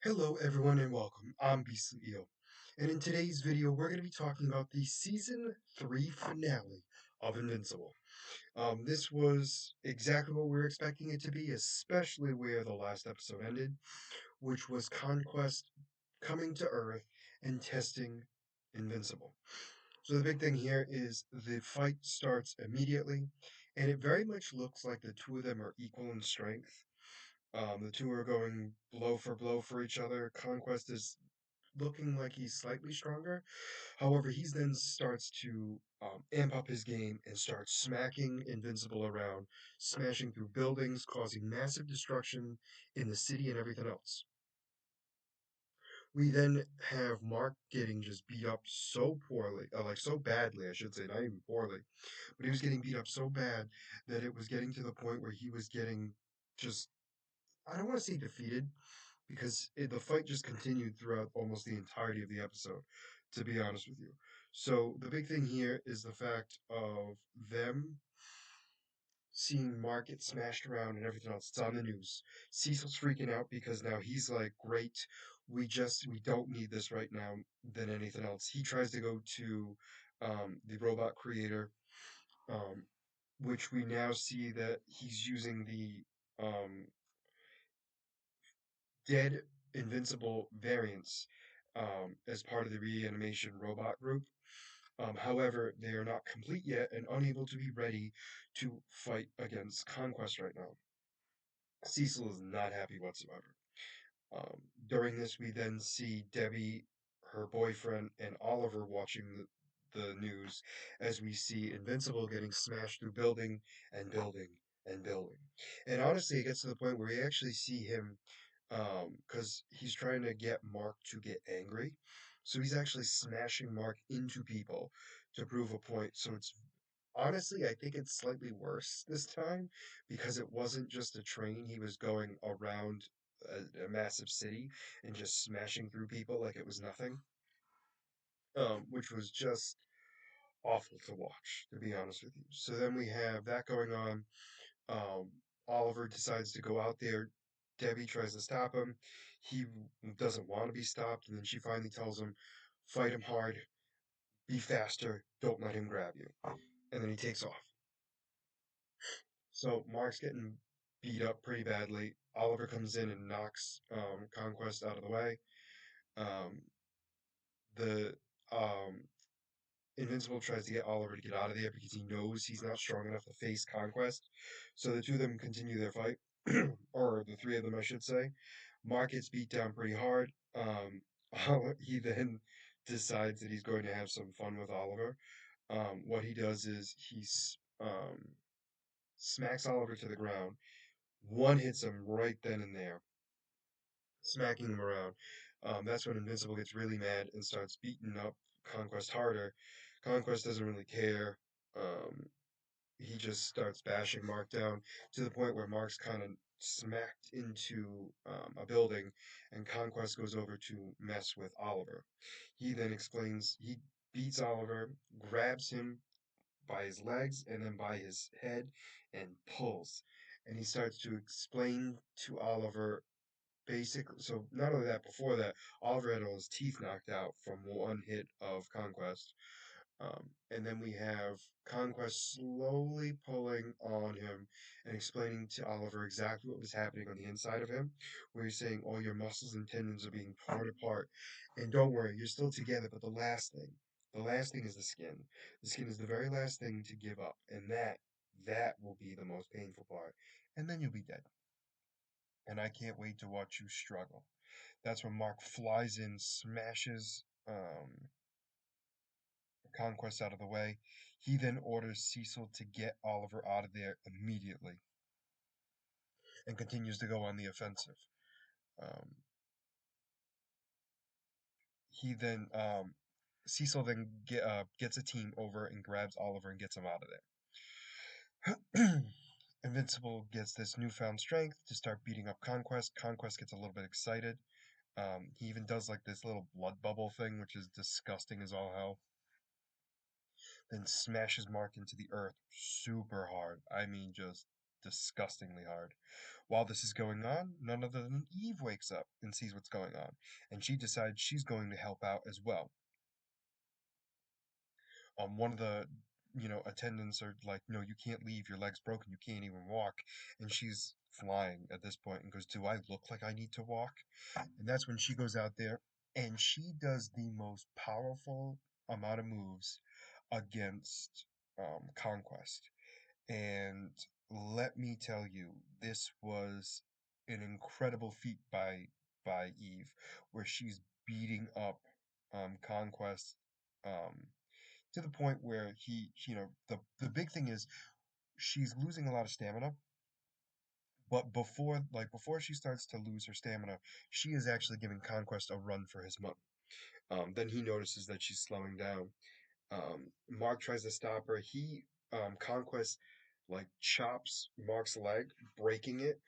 Hello everyone and welcome. I'm Beastly Eel. And in today's video we're going to be talking about the season 3 finale of Invincible. This was exactly what we were expecting it to be, especially where the last episode ended, which was Conquest coming to Earth and testing Invincible. So the big thing here is the fight starts immediately, and it very much looks like the two of them are equal in strength. The two are going blow for each other. Conquest is looking like he's slightly stronger. However, he then starts to amp up his game and starts smacking Invincible around, smashing through buildings, causing massive destruction in the city and everything else. We then have Mark getting just beat up so poorly, like so badly, I should say, not even poorly, but he was getting beat up so bad that it was getting to the point where he was getting just, I don't want to say defeated, because the fight just continued throughout almost the entirety of the episode, to be honest with you. So the big thing here is the fact of them seeing Mark get smashed around and everything else. It's on the news. Cecil's freaking out because now he's like, great, we don't need this right now than anything else. He tries to go to the robot creator, um, which we now see that he's using the um, dead Invincible variants as part of the reanimation robot group. However, they are not complete yet and unable to be ready to fight against Conquest right now. Cecil is not happy whatsoever. During this, we then see Debbie, her boyfriend, and Oliver watching the news as we see Invincible getting smashed through building and building and building. And honestly, it gets to the point where we actually see him, because he's trying to get Mark to get angry. So he's actually smashing Mark into people to prove a point. So it's honestly, I think it's slightly worse this time because it wasn't just a train. He was going around a massive city and just smashing through people like it was nothing, which was just awful to watch, to be honest with you. So then we have that going on. Oliver decides to go out there. Debbie tries to stop him. He doesn't want to be stopped, and then she finally tells him, fight him hard, be faster, don't let him grab you. And then he takes off. So Mark's getting beat up pretty badly. Oliver comes in and knocks Conquest out of the way. Um, the Invincible tries to get Oliver to get out of there because he knows he's not strong enough to face Conquest. So the two of them continue their fight, or the three of them, I should say. Mark gets beat down pretty hard. He then decides that he's going to have some fun with Oliver. What he does is smacks Oliver to the ground. One hits him right then and there, smacking him around. That's when Invincible gets really mad and starts beating up Conquest harder. Conquest doesn't really care. Um, he just starts bashing Mark down to the point where Mark's kind of smacked into a building, and Conquest goes over to mess with Oliver. He then explains he beats Oliver, grabs him by his legs and then by his head and pulls. And he starts to explain to Oliver basically, so not only that, before that, Oliver had all his teeth knocked out from one hit of Conquest. And then we have Conquest slowly pulling on him and explaining to Oliver exactly what was happening on the inside of him, where he's saying all your muscles and tendons are being torn apart. And don't worry, you're still together, but the last thing is the skin. The skin is the very last thing to give up, and that will be the most painful part. And then you'll be dead. And I can't wait to watch you struggle. That's when Mark flies in, smashes Conquest out of the way. He then orders Cecil to get Oliver out of there immediately and continues to go on the offensive. Um, he then Cecil then gets a team over and grabs Oliver and gets him out of there. Invincible gets this newfound strength to start beating up Conquest. Conquest gets a little bit excited. He even does like this little blood bubble thing, which is disgusting as all hell. Then smashes Mark into the earth super hard. I mean, just disgustingly hard. While this is going on, none other than Eve wakes up and sees what's going on, and she decides she's going to help out as well. One of the attendants are like, no, you can't leave, your leg's broken, you can't even walk. And she's flying at this point and goes, do I look like I need to walk? And that's when she goes out there and she does the most powerful amount of moves against Conquest. And let me tell you, this was an incredible feat by Eve, where she's beating up Conquest um, to the point where the big thing is she's losing a lot of stamina, but before she starts to lose her stamina, she is actually giving Conquest a run for his money. Then he notices that she's slowing down. Mark tries to stop her. Conquest like chops Mark's leg, breaking it,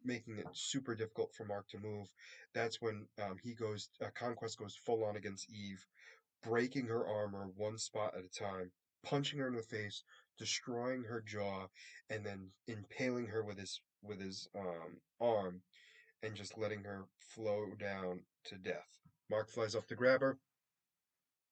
making it super difficult for Mark to move. That's when Conquest goes full on against Eve, breaking her armor one spot at a time, punching her in the face, destroying her jaw, and then impaling her with his arm and just letting her flow down to death. Mark flies up to grab her.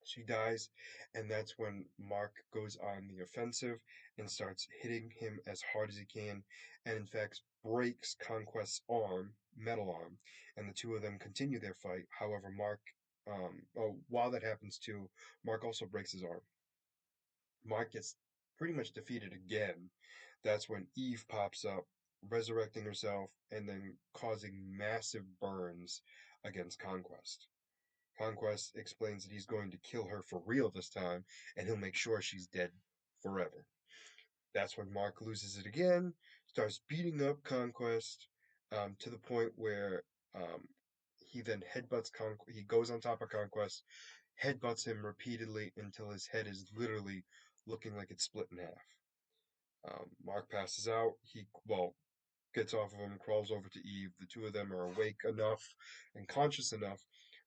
She dies, and that's when Mark goes on the offensive and starts hitting him as hard as he can, and in fact breaks Conquest's arm, metal arm, and the two of them continue their fight. However, while that happens too, Mark also breaks his arm. Mark gets pretty much defeated again. That's when Eve pops up, resurrecting herself, and then causing massive burns against Conquest. Conquest explains that he's going to kill her for real this time, and he'll make sure she's dead forever. That's when Mark loses it again, starts beating up Conquest to the point where um, he then headbutts Conquest. He goes on top of Conquest, headbutts him repeatedly until his head is literally looking like it's split in half. Mark passes out. He gets off of him, crawls over to Eve. The two of them are awake enough and conscious enough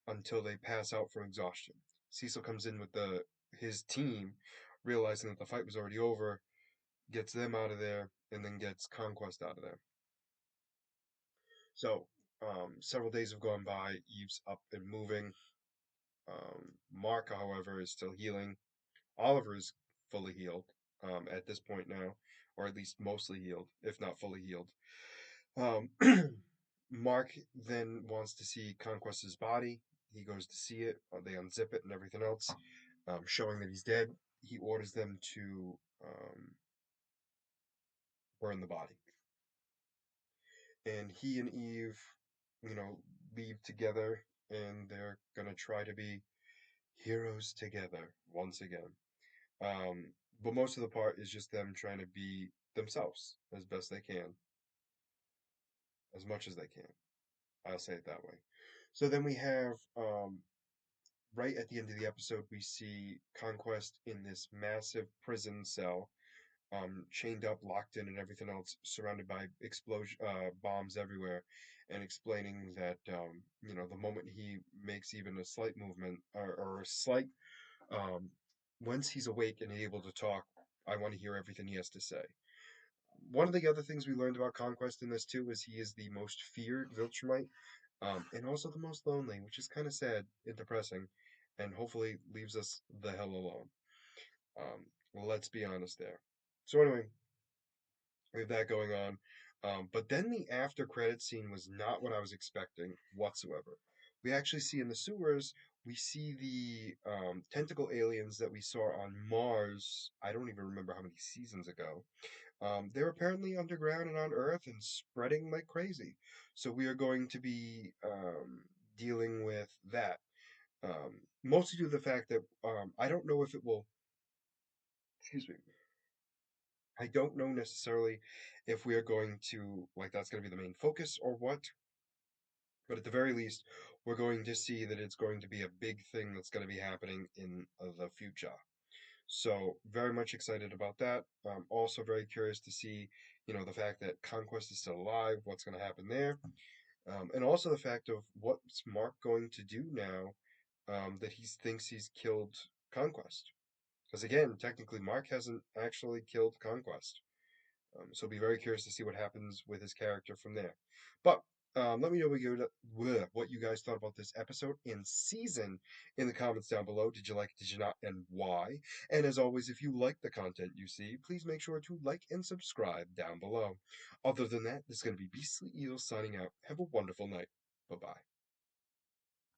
until they pass out from exhaustion. Cecil comes in with his team, realizing that the fight was already over, gets them out of there, and then gets Conquest out of there. So, several days have gone by. Eve's up and moving. Mark, however, is still healing. Oliver is fully healed at this point now, or at least mostly healed, if not fully healed. Um, Mark then wants to see Conquest's body. He goes to see it. They unzip it and everything else, showing that he's dead. He orders them to burn the body. And he and Eve, you know, leave together and they're going to try to be heroes together once again. Um, but most of the part is just them trying to be themselves as best they can, as much as they can. I'll say it that way. So then we have right at the end of the episode, we see Conquest in this massive prison cell, chained up, locked in, and everything else, surrounded by bombs everywhere, and explaining that the moment he makes even a slight movement or a slight, um, once he's awake and able to talk, I want to hear everything he has to say. One of the other things we learned about Conquest in this too is he is the most feared Viltrumite, and also the most lonely, which is kind of sad and depressing, and hopefully leaves us the hell alone. Let's be honest there. So anyway, we have that going on. But then the after credit scene was not what I was expecting whatsoever. We actually see in the sewers, we see the tentacle aliens that we saw on Mars. I don't even remember how many seasons ago. They're apparently underground and on Earth and spreading like crazy. So we are going to be dealing with that. Mostly due to the fact that I don't know if it will. Excuse me. I don't know necessarily if we are going to like that's going to be the main focus or what. But at the very least, we're going to see that it's going to be a big thing that's going to be happening in the future. So very much excited about that. Also very curious to see, the fact that Conquest is still alive, what's going to happen there, and also the fact of what's Mark going to do now that he thinks he's killed Conquest. Because again, technically, Mark hasn't actually killed Conquest. So be very curious to see what happens with his character from there. But let me know what you guys thought about this episode and season in the comments down below. Did you like it? Did you not? And why? And as always, if you like the content you see, please make sure to like and subscribe down below. Other than that, this is going to be Beastly Eel signing out. Have a wonderful night. Bye bye.